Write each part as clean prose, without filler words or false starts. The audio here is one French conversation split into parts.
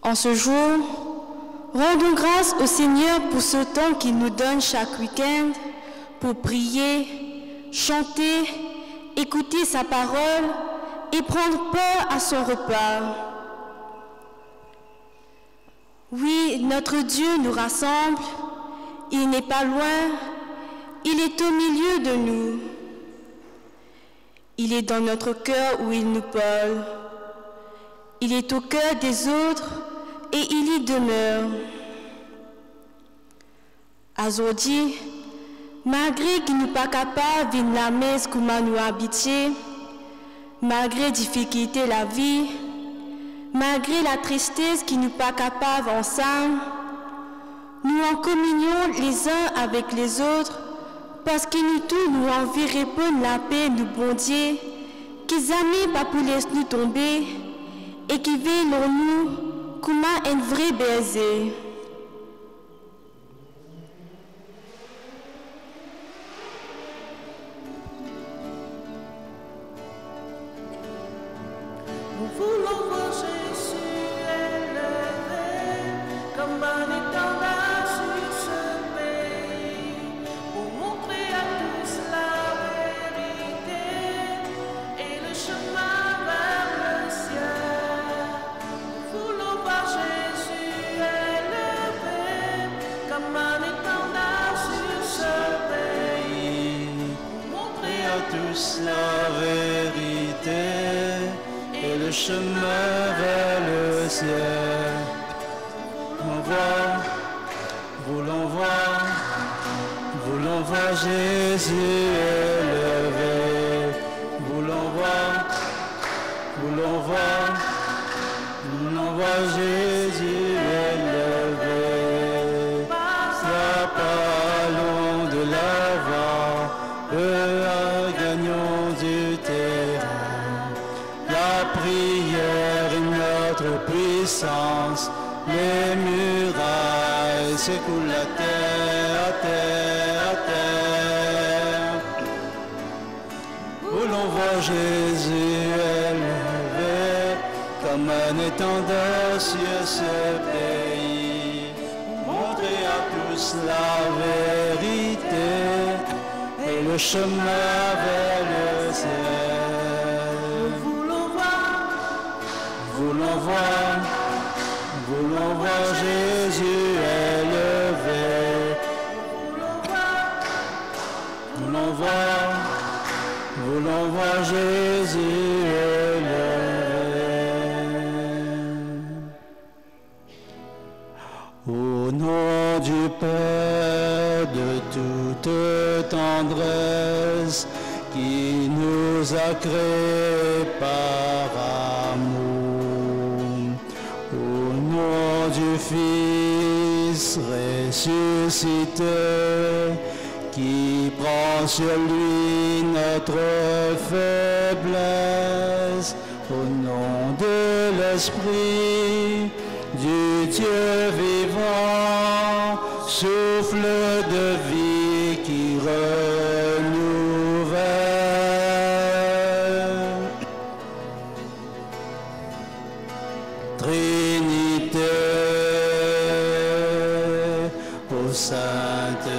En ce jour, rendons grâce au Seigneur pour ce temps qu'il nous donne chaque week-end pour prier, chanter, écouter sa parole et prendre part à son repas. Oui, notre Dieu nous rassemble, il n'est pas loin, il est au milieu de nous. Il est dans notre cœur où il nous parle. Il est au cœur des autres et il y demeure. Aujourd'hui, malgré qu'il n'est pas capable de la messe comment nous habiter, malgré difficulté la vie, malgré la tristesse qui n'est pas capable ensemble, nous en communions les uns avec les autres parce que nous tous nous envie répondre la paix nous bon Dieu, qu'ils aiment pas pour laisser nous tomber et qui veillent en nous comme un vrai baiser. Nous voulons voir Jésus élevé comme un étendard sur ce pays pour montrer à tous la vérité et le chemin vers le ciel. Nous voulons voir Jésus élevé comme un étendard sur ce pays pour montrer à tous la vérité et le chemin vers le ciel. Voulons voir Jésus élevé. Voulons voir Jésus élevé. Parlons de l'avant, gagnons du terrain. La prière est notre puissance, les murailles secouent la terre, à terre. Voulons voir Jésus élevé comme un étendard sur ce pays, montrer à tous la vérité et le chemin vers le ciel. Voulons voir Jésus élevé. Voulons voir Jésus élevé. Au nom du Père de toute tendresse, qui nous a créés par amour, au nom du Fils ressuscité, qui prend sur lui notre faiblesse, au nom de l'Esprit du Dieu vivant, souffle de vie qui renouvelle. Trinité, ô Sainte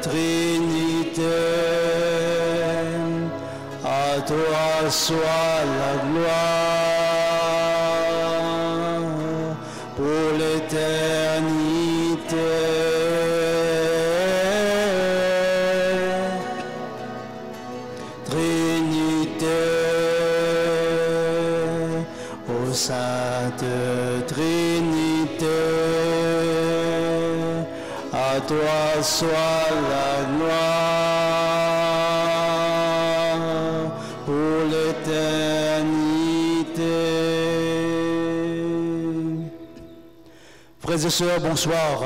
Trinité, à toi soit la gloire pour l'éternité. Trinité, ô Sainte Trinité, à toi soit la gloire pour l'éternité. Frères et sœurs, bonsoir.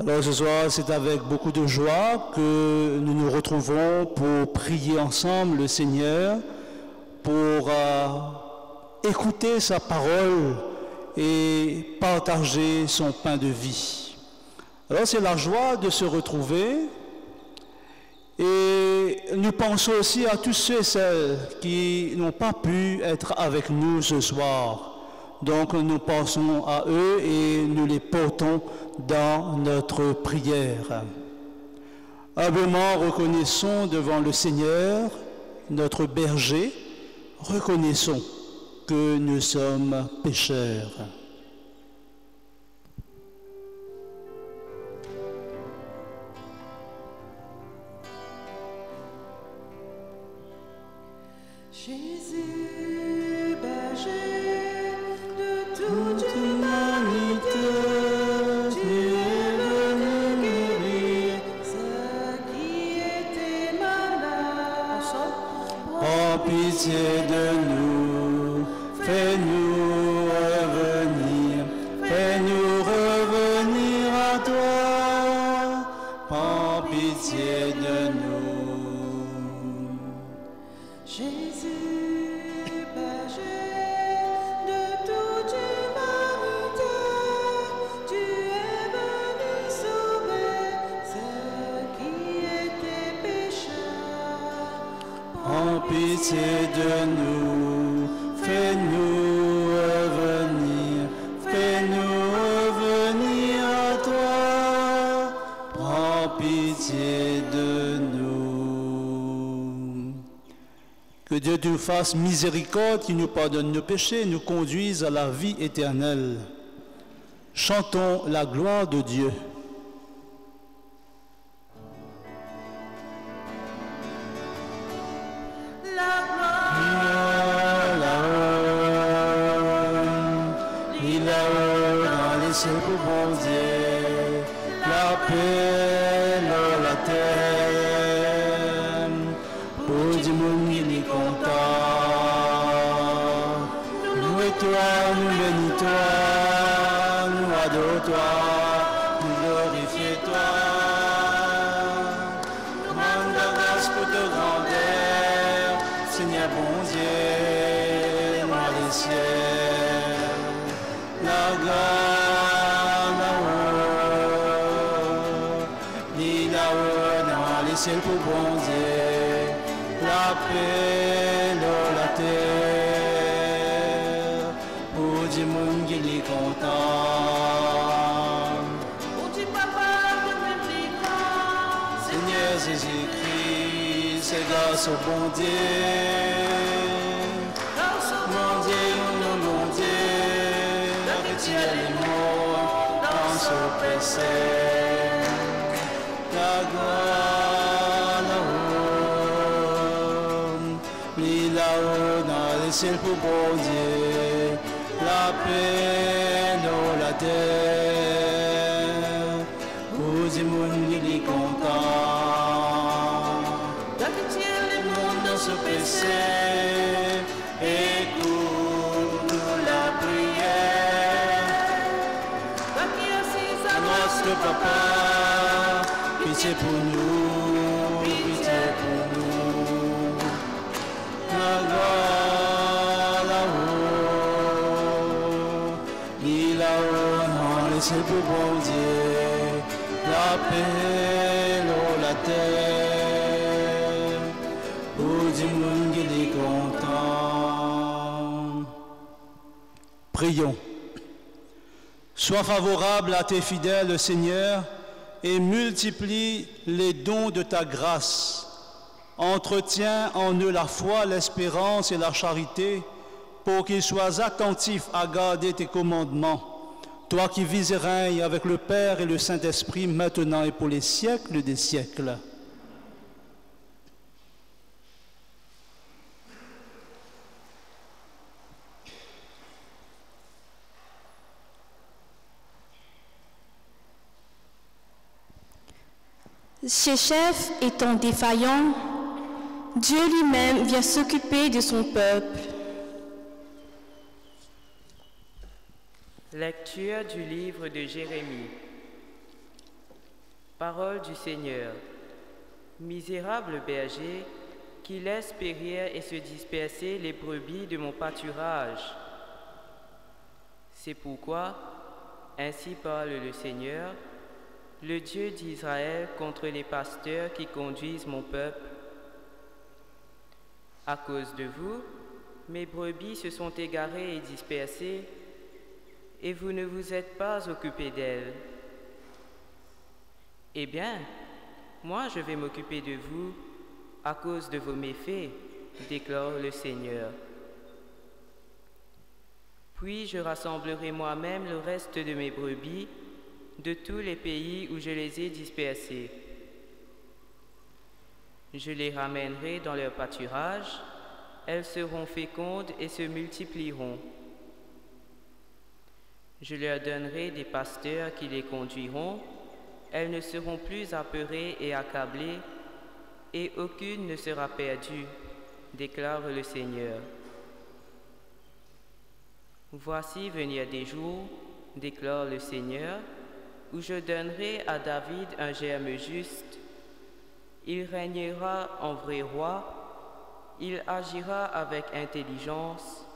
Alors ce soir, c'est avec beaucoup de joie que nous nous retrouvons pour prier ensemble le Seigneur, pour écouter sa parole et partager son pain de vie. Alors c'est la joie de se retrouver et nous pensons aussi à tous ceux et celles qui n'ont pas pu être avec nous ce soir. Donc nous pensons à eux et nous les portons dans notre prière. Humblement reconnaissons devant le Seigneur, notre berger, reconnaissons que nous sommes pécheurs. Jésus, berger de toute humanité, tu es venu guérir ceux qui étaient malades. Prends pitié de nous, fais-nous revenir à toi. Prends pitié de nous. Jésus, berger de toute humanité, tu es venu sauver ceux qui étaient pécheurs. Prends pitié de nous, fais-nous revenir à toi. Prends pitié de nous. Que Dieu nous fasse miséricorde, qui nous pardonne nos péchés, nous conduise à la vie éternelle. Chantons la gloire de Dieu. C'est pour bon Dieu, la paix dans la terre, pour du monde qui est content. Nous et toi, nous bénis toi, nous adorons toi, nous glorifions toi. Nous rendons la grâce pour ta grandeur, Seigneur bon Dieu, dans les ciels. La grâce c'est pour bon Dieu, la paix dans la terre, pour du monde qui est content. Pour du papa de même grand, Seigneur Jésus-Christ, c'est grâce au bon Dieu. Mon Dieu, mon Dieu, la petite est mort dans son péché. La gloire. C'est pour bon Dieu, la paix dans la terre, pour du monde qui est content. le monde Dans ce péché, écoute-nous la prière. Notre Papa, pitié pour nous, pitié pour nous. La gloire. C'est pour bon Dieu, la paix dans la terre, pour du monde qui est content. Prions. Sois favorable à tes fidèles, Seigneur, et multiplie les dons de ta grâce. Entretiens en eux la foi, l'espérance et la charité, pour qu'ils soient attentifs à garder tes commandements. Toi qui vis et règnes avec le Père et le Saint-Esprit, maintenant et pour les siècles des siècles. Ses chefs étant défaillants, Dieu lui-même vient s'occuper de son peuple. Lecture du livre de Jérémie. Parole du Seigneur. Misérable berger, qui laisse périr et se disperser les brebis de mon pâturage. C'est pourquoi, ainsi parle le Seigneur, le Dieu d'Israël contre les pasteurs qui conduisent mon peuple. À cause de vous, mes brebis se sont égarées et dispersées, et vous ne vous êtes pas occupé d'elle. Eh bien, moi je vais m'occuper de vous à cause de vos méfaits, déclare le Seigneur. Puis je rassemblerai moi-même le reste de mes brebis de tous les pays où je les ai dispersées. Je les ramènerai dans leur pâturage, elles seront fécondes et se multiplieront. Je leur donnerai des pasteurs qui les conduiront, elles ne seront plus apeurées et accablées, et aucune ne sera perdue, déclare le Seigneur. Voici venir des jours, déclare le Seigneur, où je donnerai à David un germe juste. Il régnera en vrai roi, il agira avec intelligence,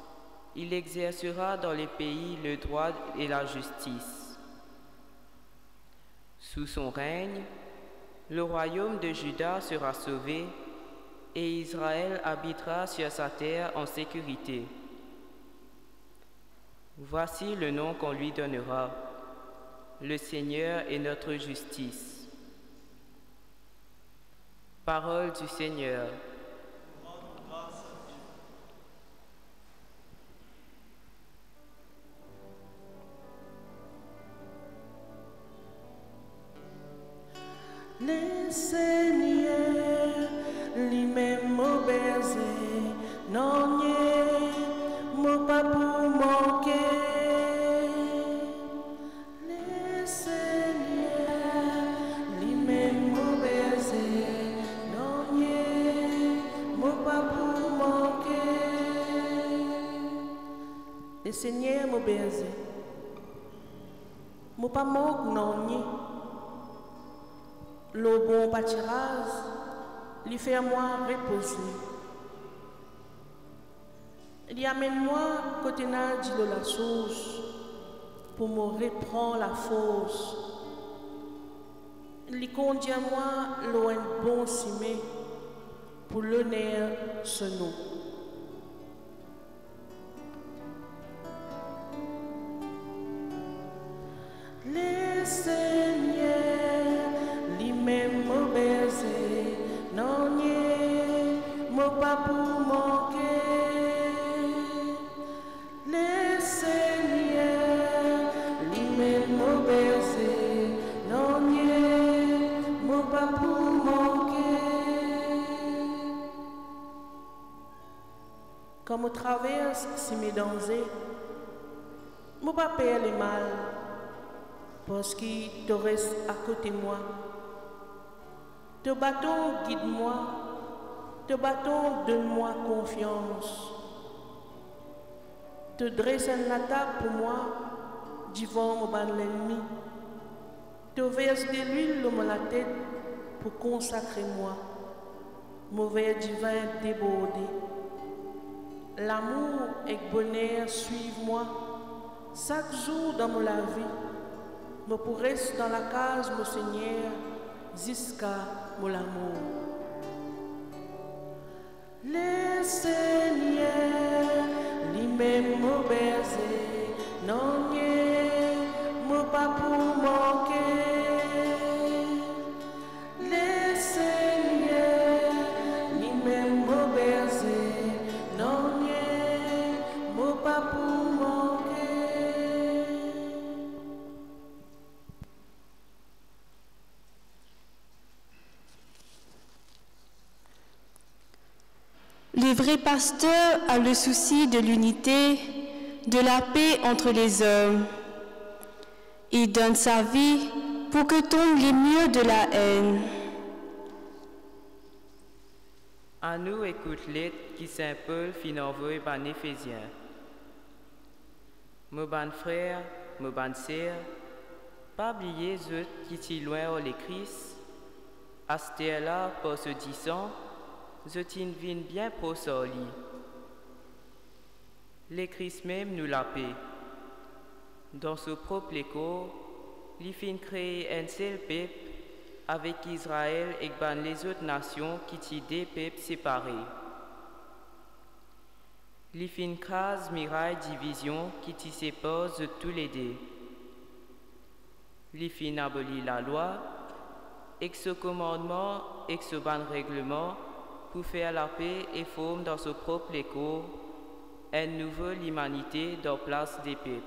il exercera dans les pays le droit et la justice. Sous son règne, le royaume de Juda sera sauvé et Israël habitera sur sa terre en sécurité. Voici le nom qu'on lui donnera. Le Seigneur est notre justice. Parole du Seigneur. Le Seigneur lui-même m'a baisé, non m'a pas pour manquer. Le Seigneur lui-même m'a baisé, non m'a pas pour manquer. Le Seigneur m'a baisé, m'a pas manque non. Le bon pâturage, lui fait moi reposer. Il amène moi côté nage de la source pour me reprendre la force. Il conduit moi loin bon cimé pour l'honneur ce nom. Le Seigneur même me baiser, non m'a pas pour manquer. Le Seigneur lui-même me baiser, non m'a pas pour manquer. Comme on traverse si mes dangers, m'a pas peur les mal, parce qu'il te reste à côté de moi. Te bâton, guide-moi. Te bâton, donne-moi confiance. Te dresse une attaque pour moi, devant mon ban l'ennemi. Te verse de l'huile dans la tête pour consacrer moi. Mauvais divin débordé. L'amour et le bonheur suivent moi. Chaque jour dans mon la vie, me pourrais dans la case, mon Seigneur, jusqu'à mon amour. Le Seigneur lui-même m'a baisé, non m'a pas pour manquer. Le Seigneur lui-même m'a baisé, non m'a pas pour manquer. Le vrai pasteur a le souci de l'unité, de la paix entre les hommes. Il donne sa vie pour que tombent les murs de la haine. À nous écoute lettre qui Saint Paul fin envoyé par Éphésiens. Mes bons frères, mes bonnes sœurs, pas oublier ceux qui sont loin les Christ, à ce là pour se disant, je t'invite bien pour soli. Les Christ même nous la paix. Dans ce propre écho, il fin créer un seul peuple avec Israël et les autres nations qui sont des peuples séparés. li fin crase miraille division qui t'y sépose tous les deux. Li fin abolit la loi, et ce commandement, et ce ban règlement, pour faire la paix et forme dans ce propre écho, une nouvelle humanité dans place des peuples.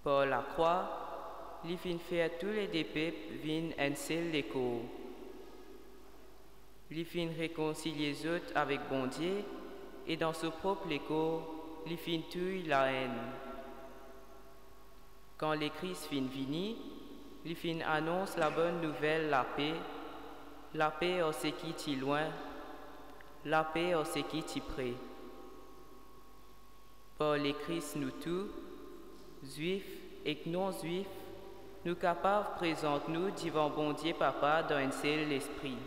Par la croix, li fin faire tous les deux peuples viennent un seul écho. Li fin réconcilier les autres avec bon Dieu, et dans ce propre écho, li fin tuer la haine. Quand les Christ fin vini, li fin annonce la bonne nouvelle, la paix en ce qui t'y loin, la paix en ce qui t'y près. Par les Christ nous tous, juifs et non-juifs, nous capables présente nous devant bon Dieu Papa dans un seul esprit.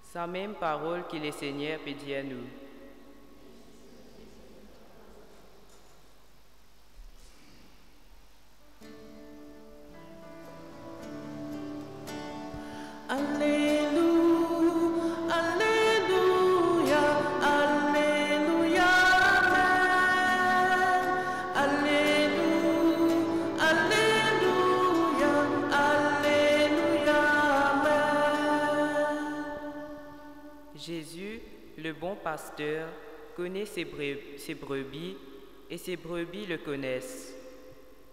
Sa même parole que le Seigneur peut dire à nous. Jésus, le bon pasteur, connaît ses brebis et ses brebis le connaissent.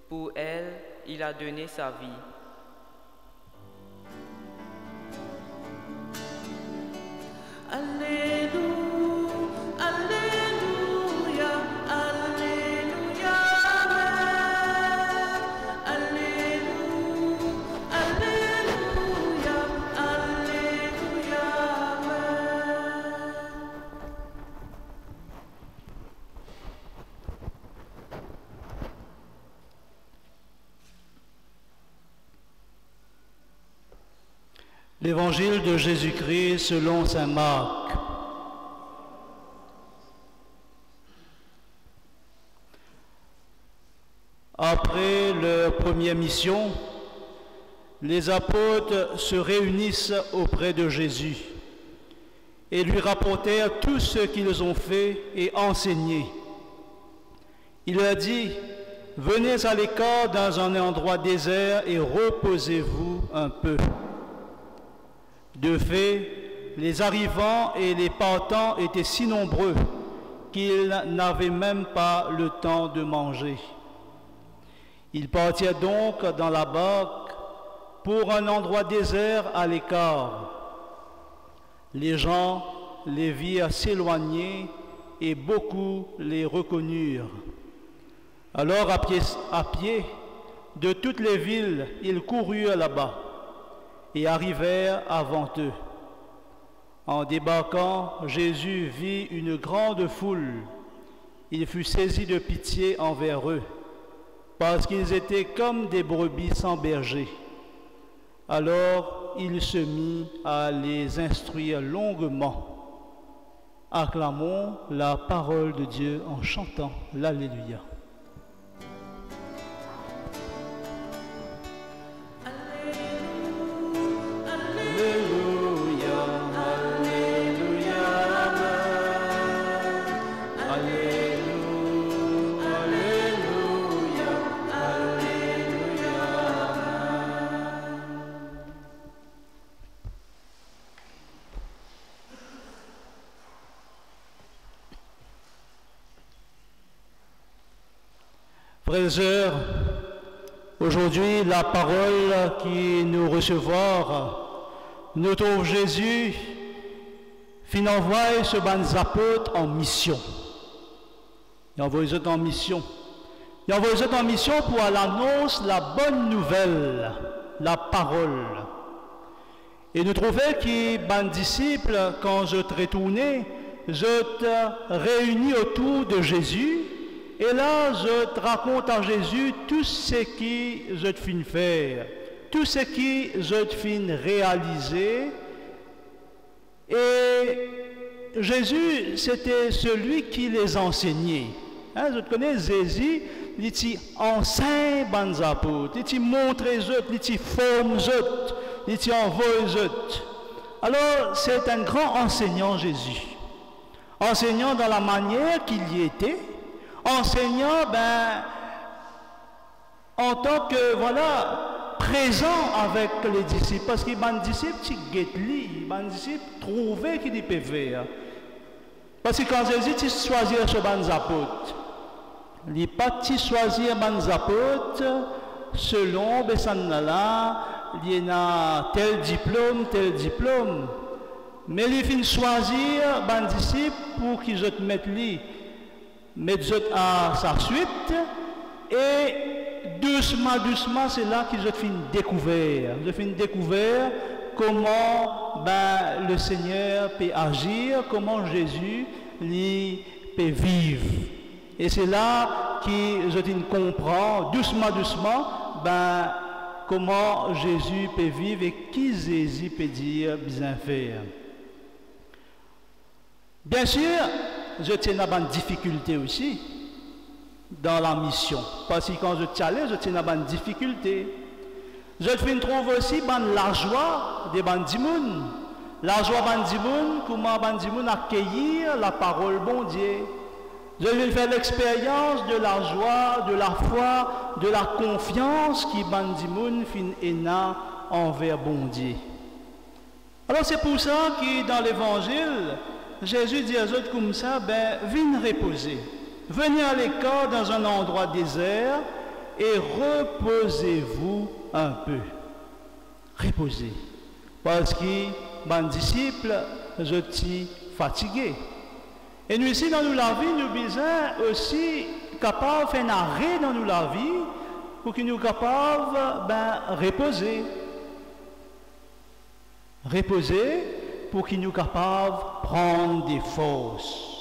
Pour elles, il a donné sa vie. L'évangile de Jésus-Christ selon saint Marc. Après leur première mission, les apôtres se réunissent auprès de Jésus et lui rapportèrent tout ce qu'ils ont fait et enseigné. Il leur dit, « Venez à l'écart dans un endroit désert et reposez-vous un peu. » De fait, les arrivants et les partants étaient si nombreux qu'ils n'avaient même pas le temps de manger. Ils partirent donc dans la barque pour un endroit désert à l'écart. Les gens les virent s'éloigner et beaucoup les reconnurent. Alors à pied, de toutes les villes, ils coururent là-bas et arrivèrent avant eux. En débarquant, Jésus vit une grande foule. Il fut saisi de pitié envers eux, parce qu'ils étaient comme des brebis sans berger. Alors il se mit à les instruire longuement. Acclamons la parole de Dieu en chantant l'Alléluia. Frères et sœurs, aujourd'hui, la parole qui nous recevons, nous trouve Jésus, fin envoie ce ban apôtres en mission. Il envoie les autres en mission. Il envoie les autres en mission pour l'annonce, la bonne nouvelle, la parole. Et nous trouvons que ban disciples, quand je retournais, je te réunis autour de Jésus. Et là, je te raconte à Jésus tout ce qui je te fin faire, tout ce qui je te fin réaliser. Et Jésus, c'était celui qui les enseignait. Hein, je connais Jésus, il t'y enseigne les apôtres, il t'y montre les autres, il t'y forme les autres, il t'y envoie les autres. Alors, c'est un grand enseignant, Jésus. Enseignant dans la manière qu'il y était, enseignant, en tant que, voilà, présent avec les disciples. Parce que les disciples, ils guettent, les disciples trouvaient qu'ils peuvent faire. Parce que quand Jésus choisit sur les apôtres, il n'est pas choisir les apôtres selon là, il y a tel diplôme. Mais il finit choisir les disciples pour qu'ils mettent à sa suite. Et doucement, c'est là qu'ils ont découvert. Ils ont découvert comment le Seigneur peut agir, comment Jésus peut vivre. Et c'est là qu'ils ont comprend doucement, comment Jésus peut vivre et qui Jésus peut dire bien faire. Bien sûr, je tiens à une difficulté aussi dans la mission. Parce que quand je tiens, je tiens à une difficulté. Je trouve aussi la joie des bandimouns. La joie bandimoun, comment bandimoun accueillir la parole bon Dieu. Je vais faire l'expérience de la joie, de la foi, de la confiance qui bandimoun fin envers bon Dieu. Alors c'est pour ça que dans l'évangile, Jésus dit aux autres comme ça, venez reposer. Venez à l'écart dans un endroit désert et reposez-vous un peu. Reposez. Parce que mes disciples, je suis fatigué. Et nous ici, dans nous la vie, nous sommes aussi capables de faire un arrêt dans nous la vie pour que nous soyons capables de reposer. Reposer pour que nous soyons capables de prendre des forces.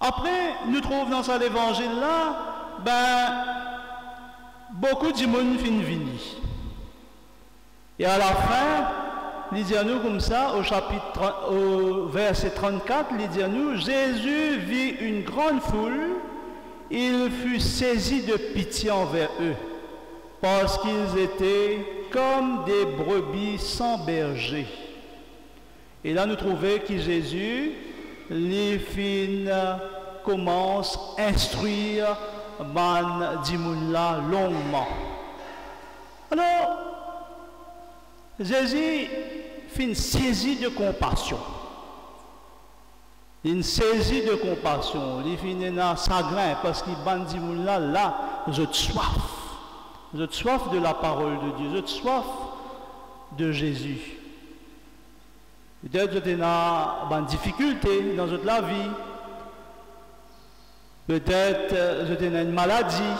Après, nous trouvons dans cet évangile-là, beaucoup de monde finit venir. Et à la fin, il dit à nous comme ça, au verset 34, il dit à nous, Jésus vit une grande foule, il fut saisi de pitié envers eux, parce qu'ils étaient comme des brebis sans berger. Et là, nous trouvons que Jésus, les fins commence à instruire man dimoun-là longuement. Alors, Jésus fait une saisie de compassion. Une saisie de compassion. Il fait un chagrin parce qu'il bandi là, j'ai soif. J'ai soif de la parole de Dieu. J'ai soif de Jésus. Peut-être que vous avez une difficulté dans votre la vie. Peut-être que vous avez une maladie.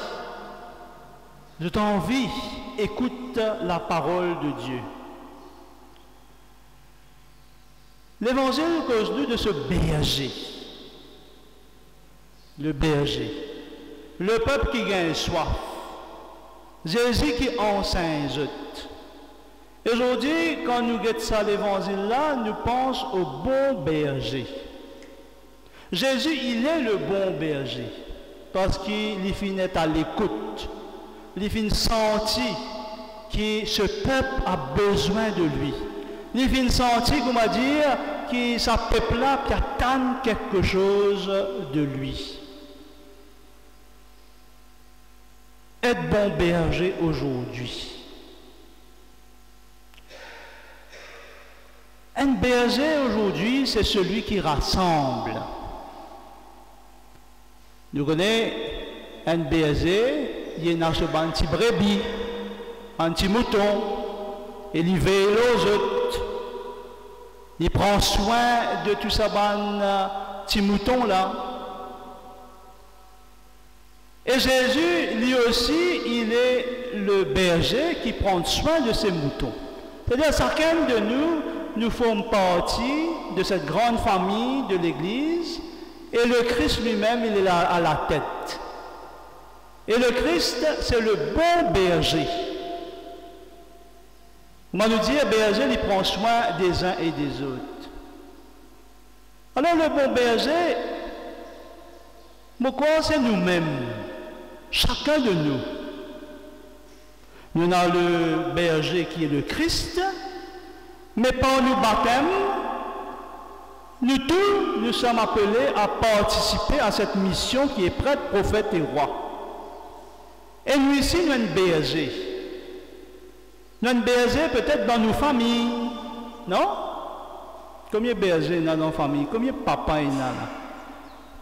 Je t'envie, écoute la parole de Dieu. L'évangile cause nous de ce berger. Le berger. Le peuple qui gagne soif. Jésus qui enseigne les autres. Aujourd'hui, quand nous guettons ça l'évangile-là, nous pensons au bon berger. Jésus, il est le bon berger. Parce qu'il finit à l'écoute. Il finit sentir que ce peuple a besoin de lui. Il finit sentir, comment dire, que ce peuple-là qui attend quelque chose de lui. Être bon berger aujourd'hui. Un berger aujourd'hui, c'est celui qui rassemble. Nous connaissons un berger, il y a un petit brebis, un petit mouton, et il veille aux autres. Il prend soin de tout ça, petit mouton là. Et Jésus, lui aussi, il est le berger qui prend soin de ses moutons. C'est-à-dire, chacun de nous, nous formons partie de cette grande famille de l'Église, et le Christ lui-même, il est là à la tête. Et le Christ, c'est le bon berger. On va nous dire, berger, il prend soin des uns et des autres. Alors, le bon berger, pourquoi c'est nous-mêmes, chacun de nous. Nous avons le berger qui est le Christ, Mais par nos baptêmes, nous tous, nous sommes appelés à participer à cette mission qui est prêtre, prophète et roi. Et nous ici, nous sommes BSG. Nous sommes BSG peut-être dans nos familles, non? Combien de BSG dans nos familles? Combien de papa il y a là?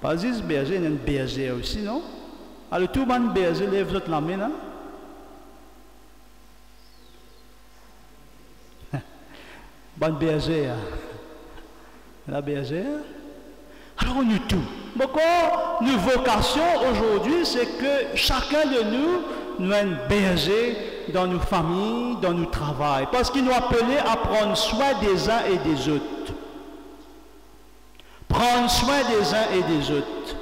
Pas juste BSG, il y a une BSG aussi, non? Alors tout le monde BSG, lève la main, là. Bonne BSG, la BSG. Alors nous tous. Pourquoi nos vocations aujourd'hui, c'est que chacun de nous a une BSG dans nos familles, dans nos travails. Parce qu'il nous appelait à prendre soin des uns et des autres. Prendre soin des uns et des autres.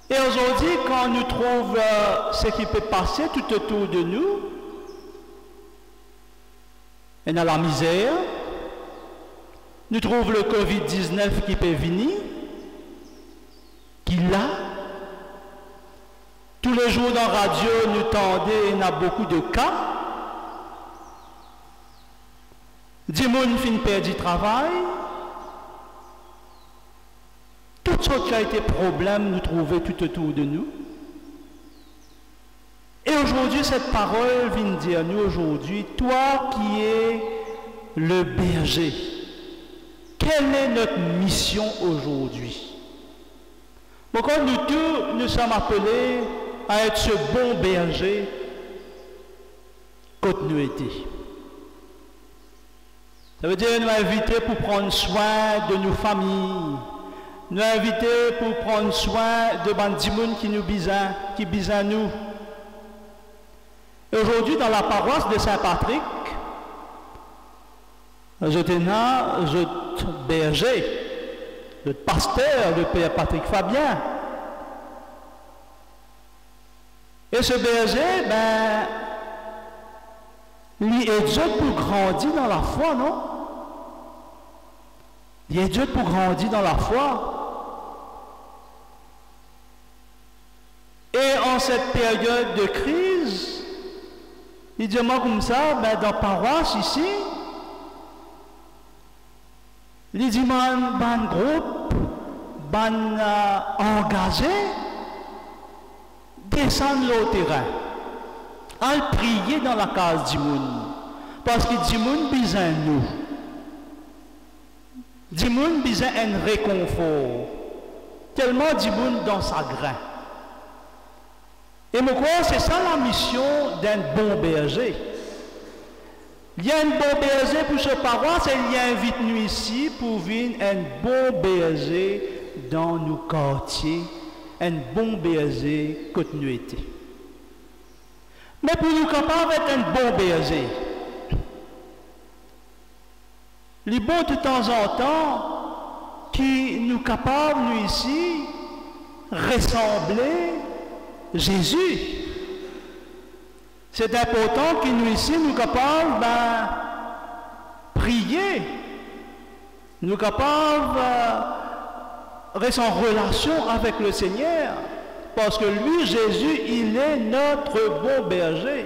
Et aujourd'hui, quand nous trouvons ce qui peut passer tout autour de nous, et dans la misère, nous trouvons le Covid-19 qui peut venir, qui l'a. Tous les jours dans la radio, nous tendons, il y a beaucoup de cas. Des gens qui ont perdu du travail. Toutes sortes qui ont été problèmes, nous trouvons tout autour de nous. Et aujourd'hui, cette parole vient dire nous aujourd'hui, toi qui es le berger, quelle est notre mission aujourd'hui? Pourquoi nous tous, nous sommes appelés à être ce bon berger que nous étions. Ça veut dire nous inviter pour prendre soin de nos familles, nous inviter pour prendre soin de bandimoun qui nous bisan, qui bisan nous. Et aujourd'hui, dans la paroisse de Saint-Patrick, j'étais là, je berger, le pasteur, le père Patrick Fabien. Et ce berger, ben, il est Dieu pour grandir dans la foi, non? Il est Dieu pour grandir dans la foi. Et en cette période de crise, il dit moi comme ça, ben, dans la paroisse ici, il dit ban groupe, ban engagé, descendre au terrain, à prier dans la case du monde, parce que du monde besoin nous, du monde besoin un réconfort, tellement du monde dans sa grain. Et moi, c'est ça la mission d'un bon berger. Il y a un bon berger pour ce paroisse et il y a invite nous ici pour venir un bon berger dans nos quartiers, un bon berger que nous étions. Mais pour nous capables d'être un bon berger, il est bon de temps en temps qui nous capables, nous ici, ressembler Jésus. C'est important que nous ici, nous capables de prier, nous capables de rester en relation avec le Seigneur, parce que lui, Jésus, il est notre bon berger.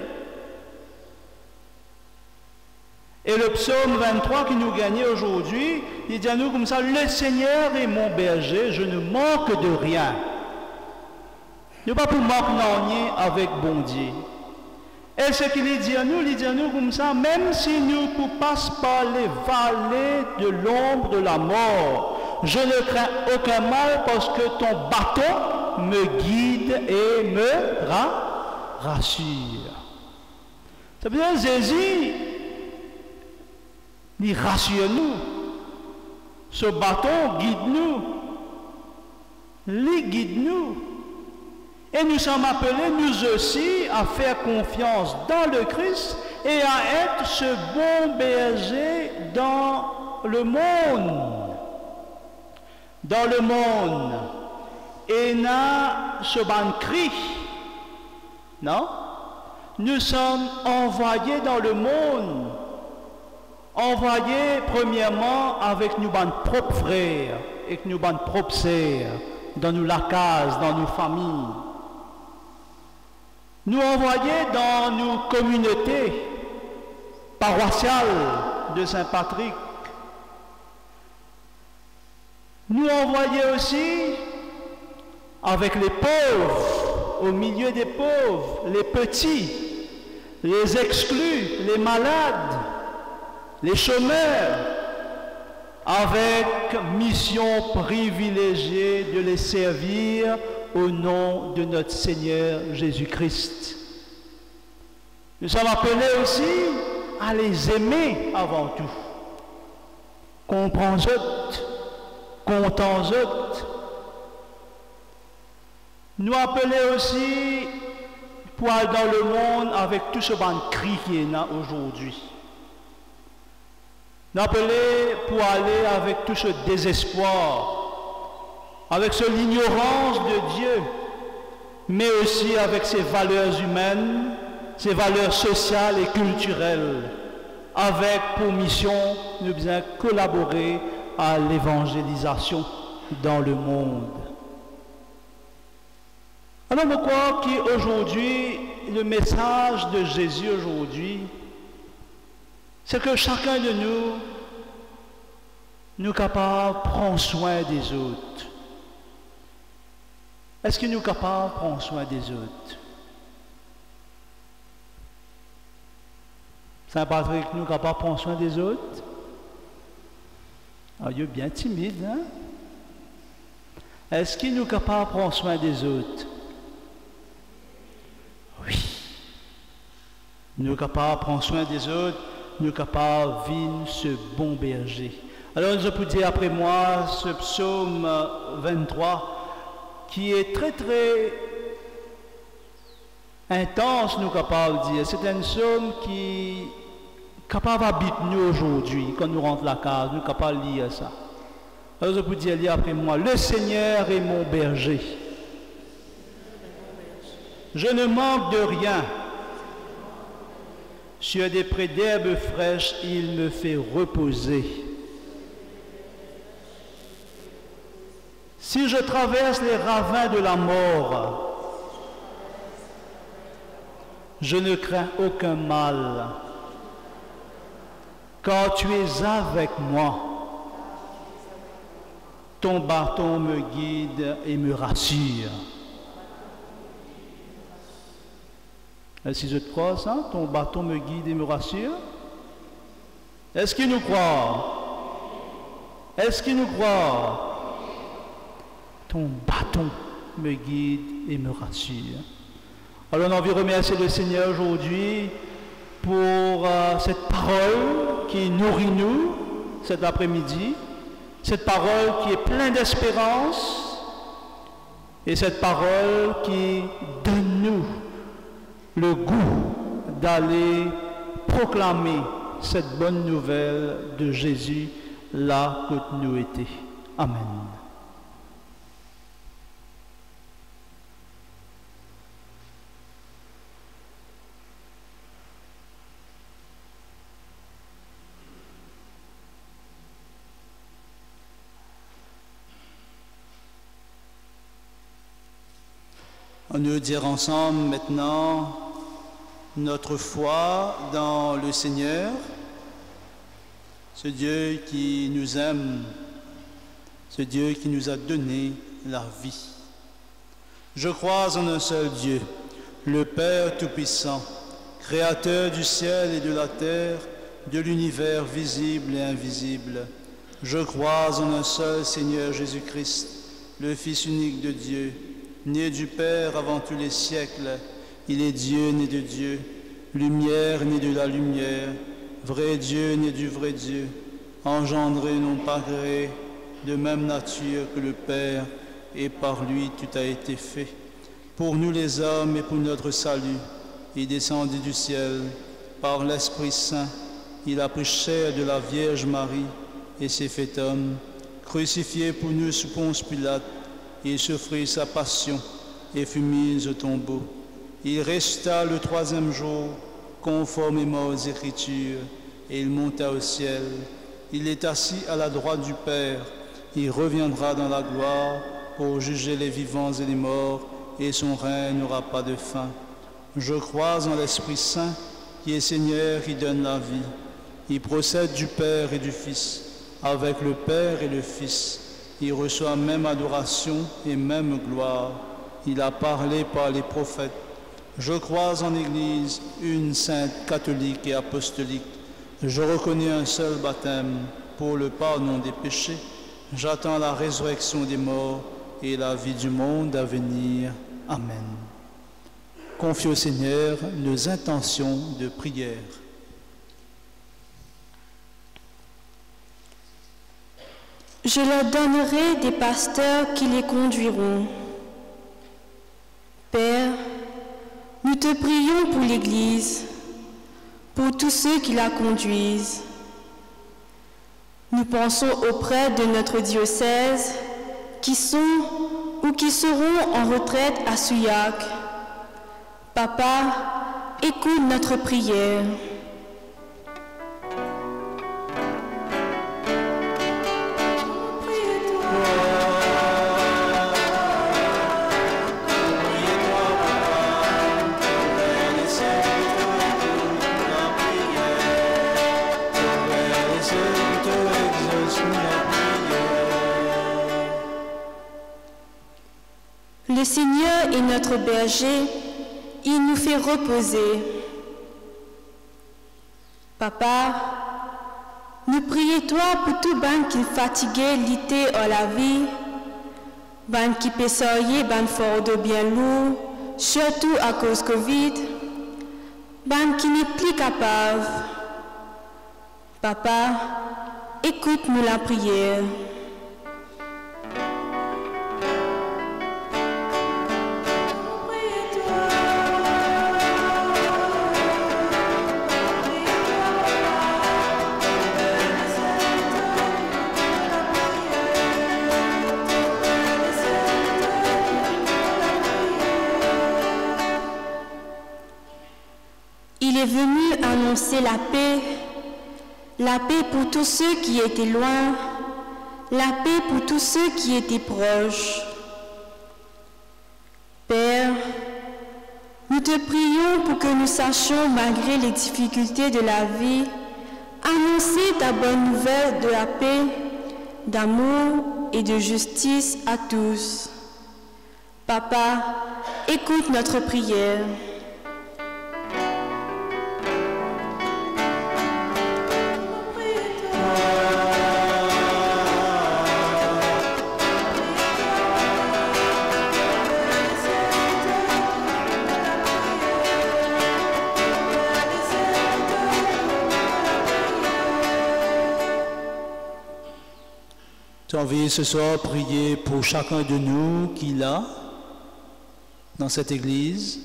Et le psaume 23 qui nous gagnait aujourd'hui, il dit à nous comme ça, le Seigneur est mon berger, je ne manque de rien. Nous ne pouvons pas manquer avec bon Dieu. Et ce qu'il dit à nous comme ça, même si nous ne passons pas les vallées de l'ombre de la mort, je ne crains aucun mal parce que ton bâton me guide et me rassure. Ça veut dire Jésus, il rassure nous. Ce bâton guide nous. Il guide nous. Et nous sommes appelés, nous aussi, à faire confiance dans le Christ et à être ce bon berger dans le monde. Dans le monde. Et n'a ce ban cri. Non? Nous sommes envoyés dans le monde. Envoyés premièrement avec nos propres frères et nos propres sœurs, dans nos lacases, dans nos familles. Nous envoyer dans nos communautés paroissiales, de Saint Patrick nous envoyait aussi avec les pauvres, au milieu des pauvres, les petits, les exclus, les malades, les chômeurs, avec mission privilégiée de les servir au nom de notre Seigneur Jésus-Christ. Nous sommes appelés aussi à les aimer avant tout. Comprends-eux, comptons-eux. Nous appeler aussi pour aller dans le monde avec tout ce ban de cri qui est là aujourd'hui. Nous appeler pour aller avec tout ce désespoir, avec l'ignorance de Dieu, mais aussi avec ses valeurs humaines, ses valeurs sociales et culturelles, avec pour mission de bien collaborer à l'évangélisation dans le monde. Alors, je crois qu'aujourd'hui, le message de Jésus aujourd'hui, c'est que chacun de nous capable de prendre soin des autres. Est-ce que nous sommes capables de prendre soin des autres? Saint Patrick, nous sommes capables de prendre soin des autres? Ah, il est bien timide, hein? Est-ce que nous sommes capables de prendre soin des autres? Oui. Nous sommes capables de prendre soin des autres, nous sommes capables de vivre ce bon berger. Alors, je peux dire après moi ce psaume 23 qui est très intense, nous sommes capables de dire. C'est un psaume qui est capable d'habiter nous aujourd'hui, quand nous rentrons la case, nous sommes capables de lire ça. Alors, je peux dire après moi, le Seigneur est mon berger. Je ne manque de rien. Sur des prés d'herbes fraîches, il me fait reposer. Si je traverse les ravins de la mort, je ne crains aucun mal, car tu es avec moi. Ton bâton me guide et me rassure. Si je te crois ça, ton bâton me guide et me rassure. Est-ce qu'il nous croit? Est-ce qu'il nous croit? Ton bâton me guide et me rassure. Alors on a envie de remercier le Seigneur aujourd'hui pour cette parole qui nourrit nous cet après-midi, cette parole qui est pleine d'espérance et cette parole qui donne nous le goût d'aller proclamer cette bonne nouvelle de Jésus là où nous étions. Amen. On nous dire ensemble maintenant notre foi dans le Seigneur, ce Dieu qui nous aime, ce Dieu qui nous a donné la vie. Je crois en un seul Dieu, le Père Tout-Puissant, Créateur du ciel et de la terre, de l'univers visible et invisible. Je crois en un seul Seigneur Jésus-Christ, le Fils unique de Dieu, né du Père avant tous les siècles. Il est Dieu né de Dieu, lumière né de la lumière, vrai Dieu né du vrai Dieu, engendré non pas créé, de même nature que le Père, et par lui tout a été fait. Pour nous les hommes et pour notre salut, il descendit du ciel, par l'Esprit Saint, il a pris chair de la Vierge Marie et s'est fait homme, crucifié pour nous sous Ponce Pilate, il souffrit sa passion et fut mis au tombeau. Il ressuscita le troisième jour, conformément aux Écritures, et il monta au ciel. Il est assis à la droite du Père. Il reviendra dans la gloire pour juger les vivants et les morts, et son règne n'aura pas de fin. Je crois en l'Esprit Saint, qui est Seigneur, qui donne la vie. Il procède du Père et du Fils. Avec le Père et le Fils, il reçoit même adoration et même gloire. Il a parlé par les prophètes. Je crois en l'Église, une sainte catholique et apostolique. Je reconnais un seul baptême pour le pardon des péchés. J'attends la résurrection des morts et la vie du monde à venir. Amen. Confie au Seigneur nos intentions de prière. Je leur donnerai des pasteurs qui les conduiront. Père, nous te prions pour l'Église, pour tous ceux qui la conduisent. Nous pensons auprès de notre diocèse qui sont ou qui seront en retraite à Souillac. Papa, écoute notre prière. Le Seigneur est notre berger, il nous fait reposer. Papa, nous prions toi pour tout ban qui fatigué l'été à la vie, ban qui peut sortir ban fort de bien lourd, surtout à cause Covid, ban qui n'est plus capable. Papa, écoute-nous la prière. Il est venu annoncer la paix pour tous ceux qui étaient loin, la paix pour tous ceux qui étaient proches. Père, nous te prions pour que nous sachions, malgré les difficultés de la vie, annoncer ta bonne nouvelle de la paix, d'amour et de justice à tous. Papa, écoute notre prière. J'ai envie ce soir prier pour chacun de nous qui est là, dans cette église.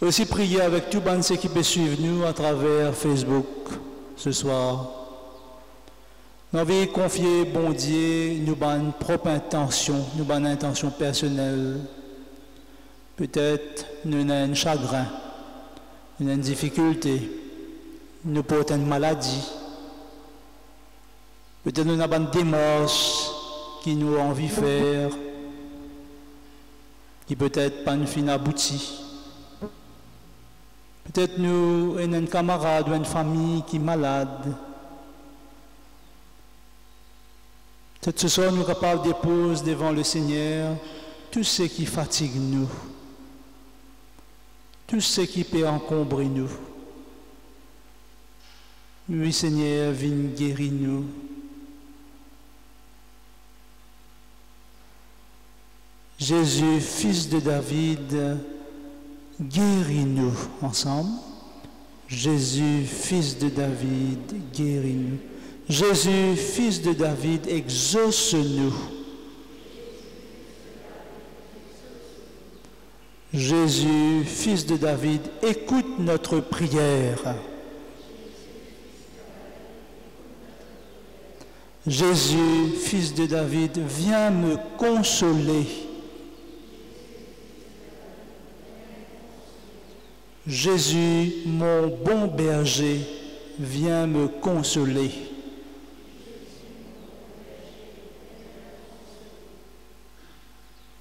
Et aussi prier avec tout le qui peut suivre nous à travers Facebook ce soir. J'ai envie de confier, bon Dieu, nous bonnes propres intentions, nous bonnes intentions personnelles. Peut-être nous avons un chagrin, nous avons une difficulté, nous portons une maladie. Peut-être nous avons une démarche qui nous a envie de faire, qui peut-être pas une fin aboutie. Peut-être nous avons un camarade ou une famille qui est malade. Peut-être ce soir nous sommes capables de déposer devant le Seigneur tout ce qui fatigue nous, tout ce qui peut encombrer nous. Oui, Seigneur, viens guérir nous. Jésus, fils de David, guéris-nous ensemble. Jésus, fils de David, guéris-nous. Jésus, fils de David, exauce-nous. Jésus, fils de David, écoute notre prière. Jésus, fils de David, viens me consoler. Jésus, mon bon berger, viens me consoler.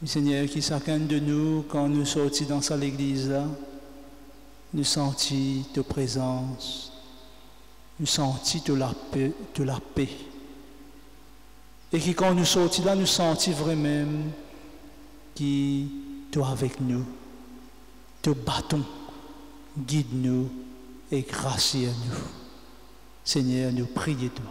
Seigneur, qui chacun de nous, quand nous sortis dans cette église-là, nous sentis ta présence, nous sentis de la paix. Et qui, quand nous sortis là, nous sentis vraiment qui tu es avec nous, te battons, guide-nous et gracie à nous. Seigneur, nous prions toi.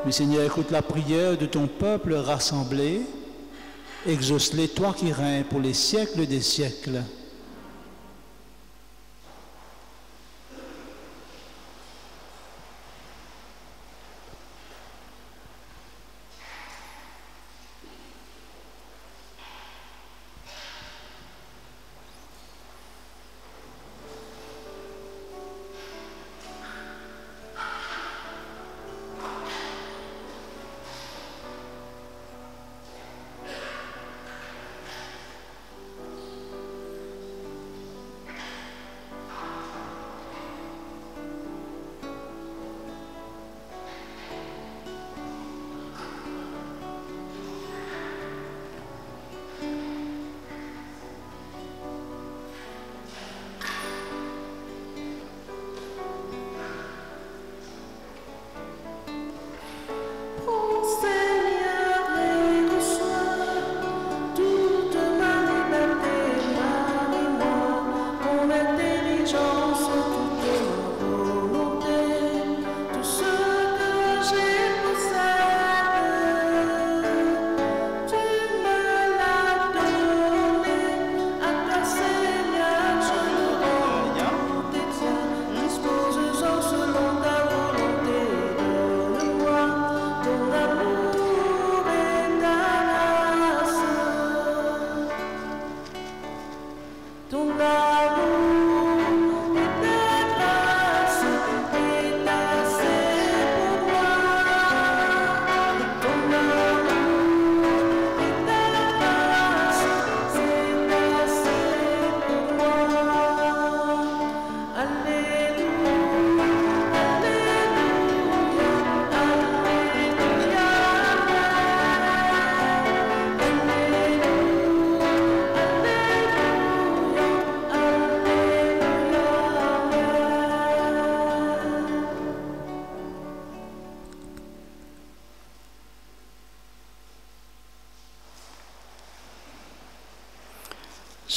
Mais Seigneur, écoute la prière de ton peuple rassemblé. Exauce-les, toi qui règnes pour les siècles des siècles.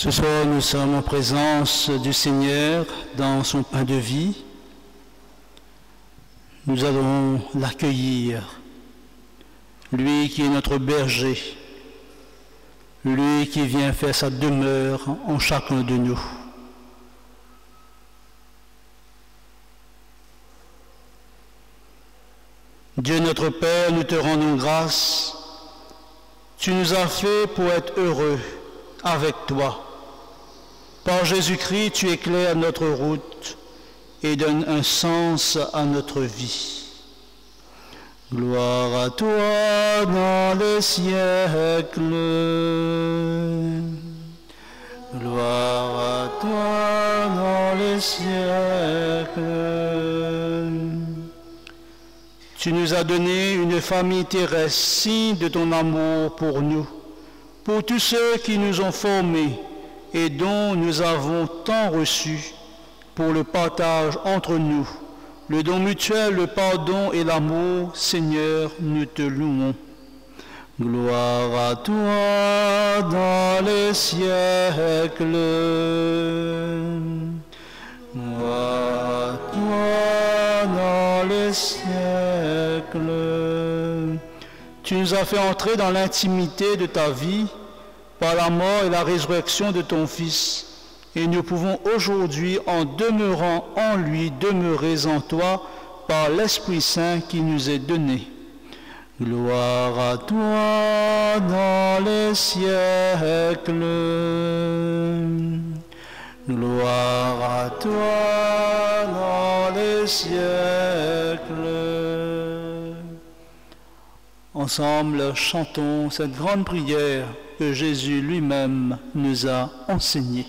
Ce soir, nous sommes en présence du Seigneur dans son pain de vie. Nous allons l'accueillir, lui qui est notre berger, lui qui vient faire sa demeure en chacun de nous. Dieu notre Père, nous te rendons grâce. Tu nous as fait pour être heureux avec toi. Par Jésus-Christ, tu éclaires notre route et donnes un sens à notre vie. Gloire à toi dans les siècles. Gloire à toi dans les siècles. Tu nous as donné une famille terrestre, signe de ton amour pour nous, pour tous ceux qui nous ont formés et dont nous avons tant reçu pour le partage entre nous, le don mutuel, le pardon et l'amour. Seigneur, nous te louons. Gloire à toi dans les siècles. Gloire à toi dans les siècles. Tu nous as fait entrer dans l'intimité de ta vie par la mort et la résurrection de ton Fils. Et nous pouvons aujourd'hui, en demeurant en lui, demeurer en toi par l'Esprit Saint qui nous est donné. Gloire à toi dans les siècles. Gloire à toi dans les siècles. Ensemble, chantons cette grande prière que Jésus lui-même nous a enseignés.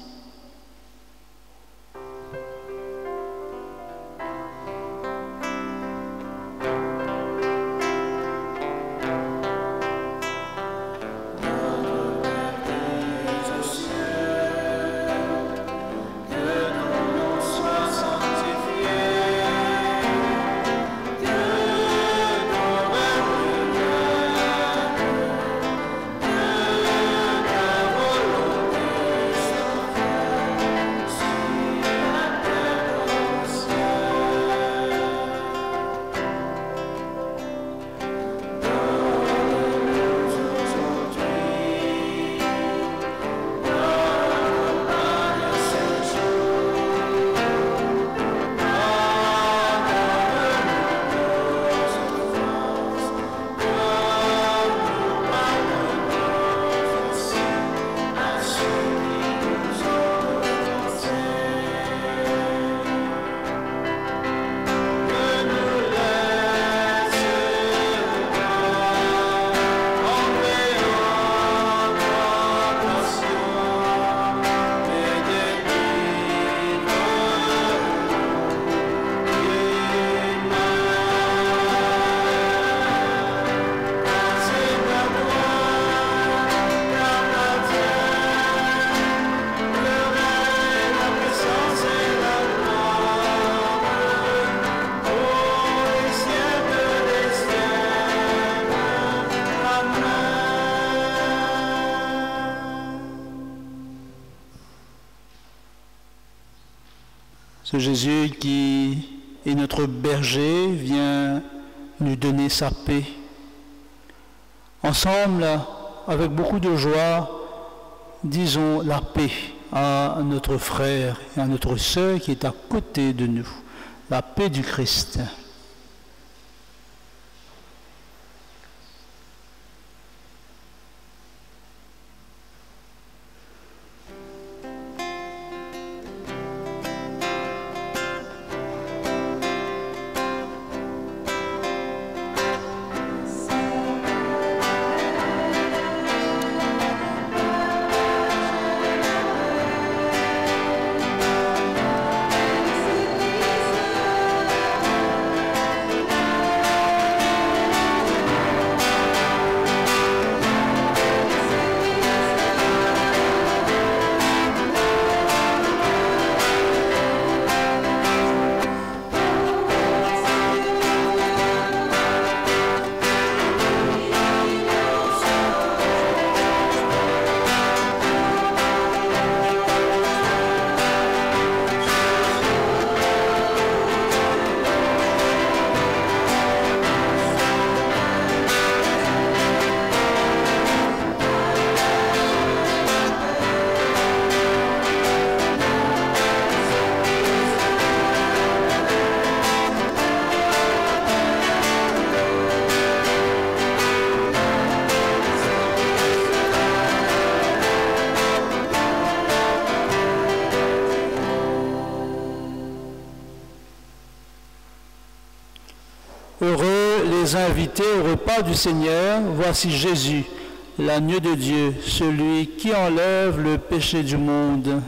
Ce Jésus qui est notre berger vient nous donner sa paix. Ensemble, avec beaucoup de joie, disons la paix à notre frère et à notre sœur qui est à côté de nous. La paix du Christ. Heureux les invités au repas du Seigneur, voici Jésus, l'agneau de Dieu, celui qui enlève le péché du monde.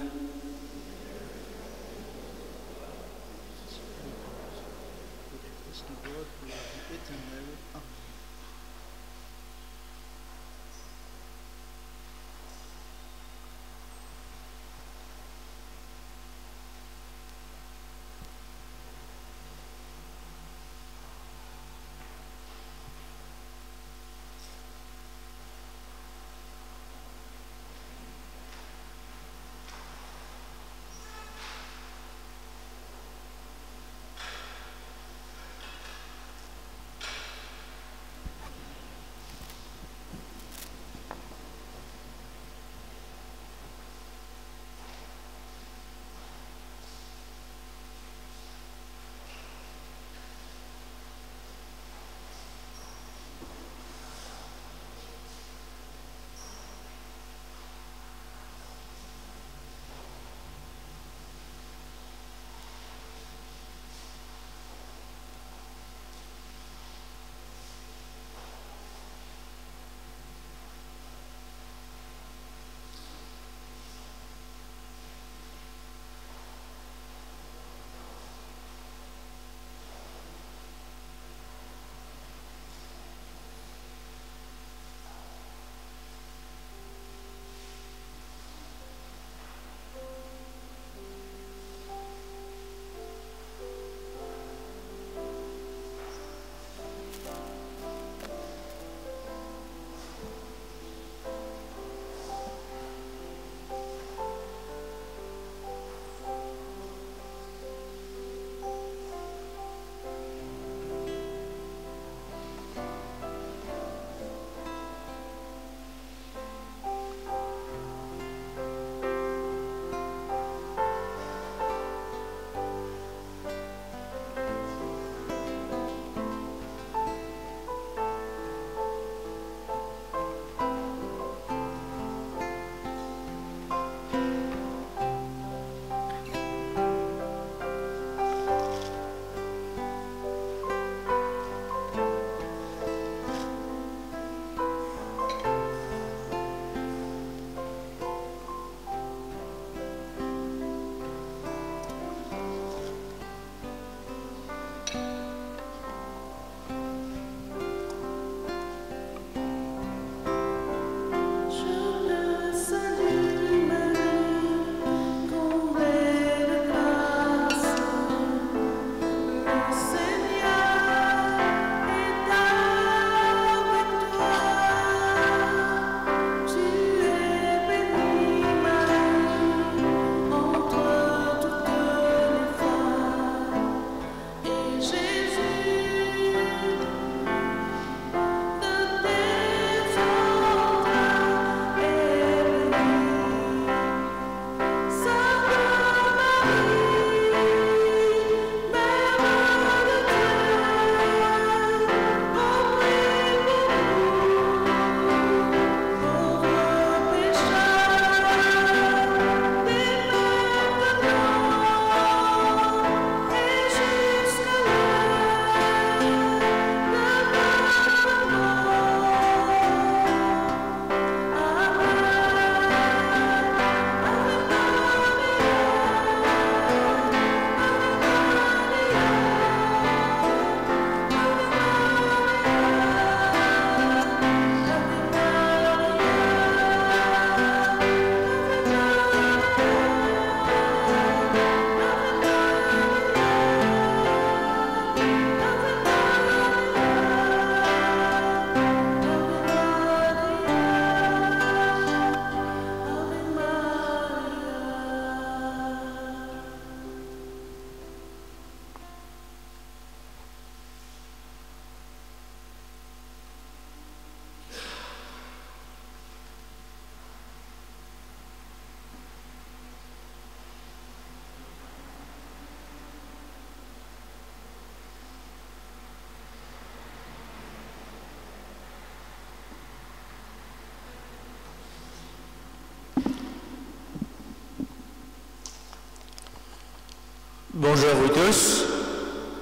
Bonjour à vous tous.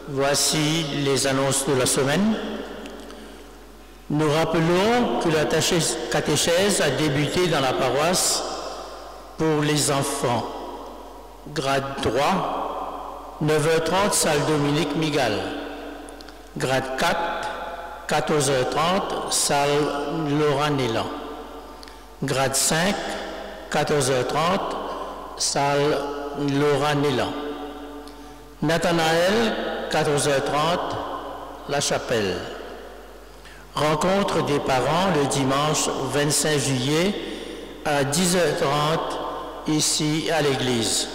Voici les annonces de la semaine. Nous rappelons que la catéchèse a débuté dans la paroisse pour les enfants. Grade 3, 9h30, salle Dominique Migal. Grade 4, 14h30, salle Laura Nélan. Grade 5, 14h30, salle Laura Nélan. Nathanaël, 14h30, La Chapelle. Rencontre des parents le dimanche 25 juillet à 10h30 ici à l'église.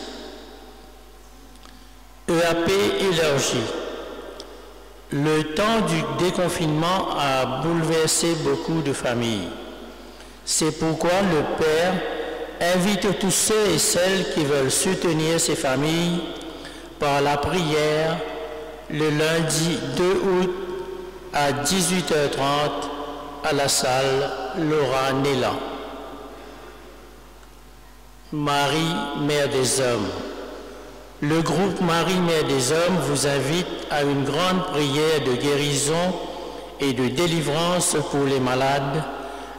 EAP élargi. Le temps du déconfinement a bouleversé beaucoup de familles. C'est pourquoi le Père invite tous ceux et celles qui veulent soutenir ces familles par la prière le lundi 2 août à 18h30 à la salle Laura Nélan. Marie, Mère des Hommes. Le groupe Marie, Mère des Hommes vous invite à une grande prière de guérison et de délivrance pour les malades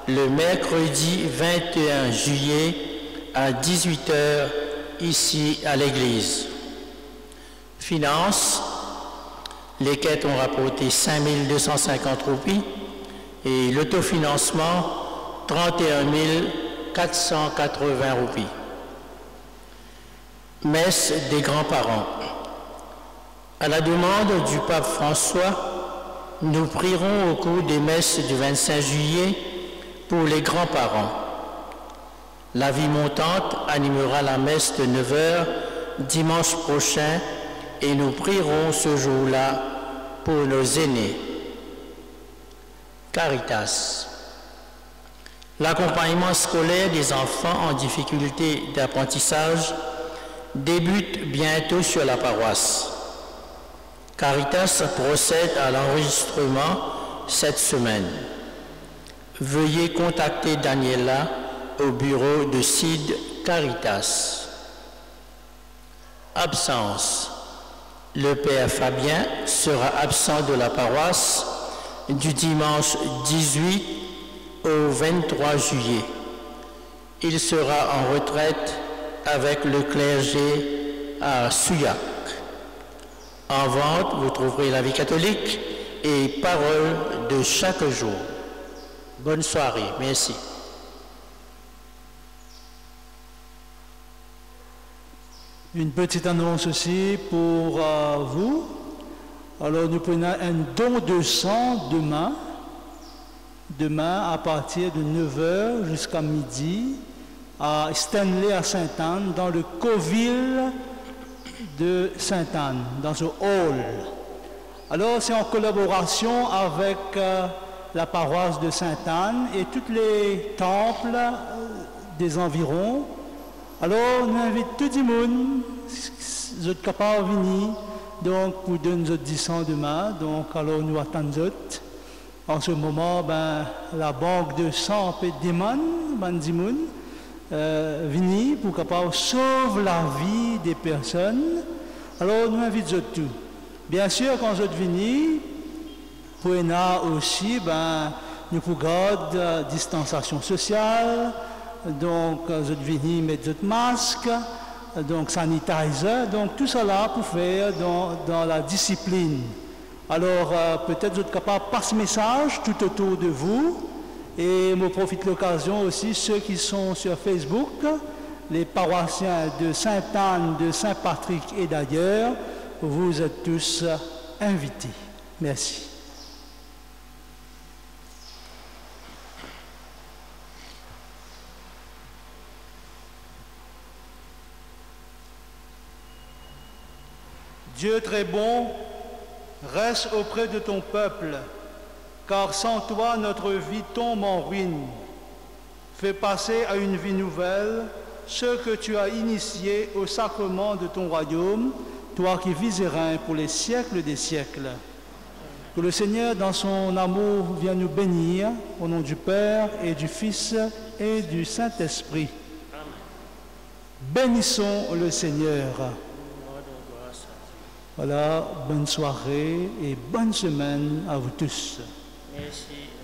le mercredi 21 juillet à 18h ici à l'église. Finances, les quêtes ont rapporté 5 250 roupies et l'autofinancement 31 480 roupies. Messe des grands-parents. À la demande du pape François, nous prierons au cours des messes du 25 juillet pour les grands-parents. La vie montante animera la messe de 9h dimanche prochain et nous prierons ce jour-là pour nos aînés. Caritas. L'accompagnement scolaire des enfants en difficulté d'apprentissage débute bientôt sur la paroisse. Caritas procède à l'enregistrement cette semaine. Veuillez contacter Daniela au bureau de CID Caritas. Absence. Le Père Fabien sera absent de la paroisse du dimanche 18 au 23 juillet. Il sera en retraite avec le clergé à Souillac. En vente, vous trouverez la vie catholique et parole de chaque jour. Bonne soirée, merci. Une petite annonce aussi pour vous. Alors nous prenons un don de sang demain à partir de 9h jusqu'à midi à Stanley à Sainte-Anne, dans le Coville de Sainte-Anne, dans ce hall. Alors c'est en collaboration avec la paroisse de Sainte-Anne et tous les temples des environs. Alors nous invitons tout le monde, vous êtes capables de venir, donc pour donner nos 10 demain. Donc alors nous attendons. En ce moment, la banque de sang peut demander, venir pour capable sauver la vie des personnes. Alors nous invitons tout. Bien sûr, quand vous venez, pour aussi, nous pouvons garder distanciation sociale. Donc, vous venez mettre votre masque, donc sanitizer, donc tout cela pour faire dans la discipline. Alors, peut-être vous êtes capable de passer ce message tout autour de vous. Et je profite de l'occasion aussi, ceux qui sont sur Facebook, les paroissiens de Sainte-Anne, de Saint-Patrick et d'ailleurs, vous êtes tous invités. Merci. Dieu très bon, reste auprès de ton peuple, car sans toi notre vie tombe en ruine. Fais passer à une vie nouvelle ce que tu as initié au sacrement de ton royaume, toi qui vis et règnes pour les siècles des siècles. Que le Seigneur, dans son amour, vienne nous bénir, au nom du Père et du Fils et du Saint-Esprit. Bénissons le Seigneur. Voilà, bonne soirée et bonne semaine à vous tous. Merci.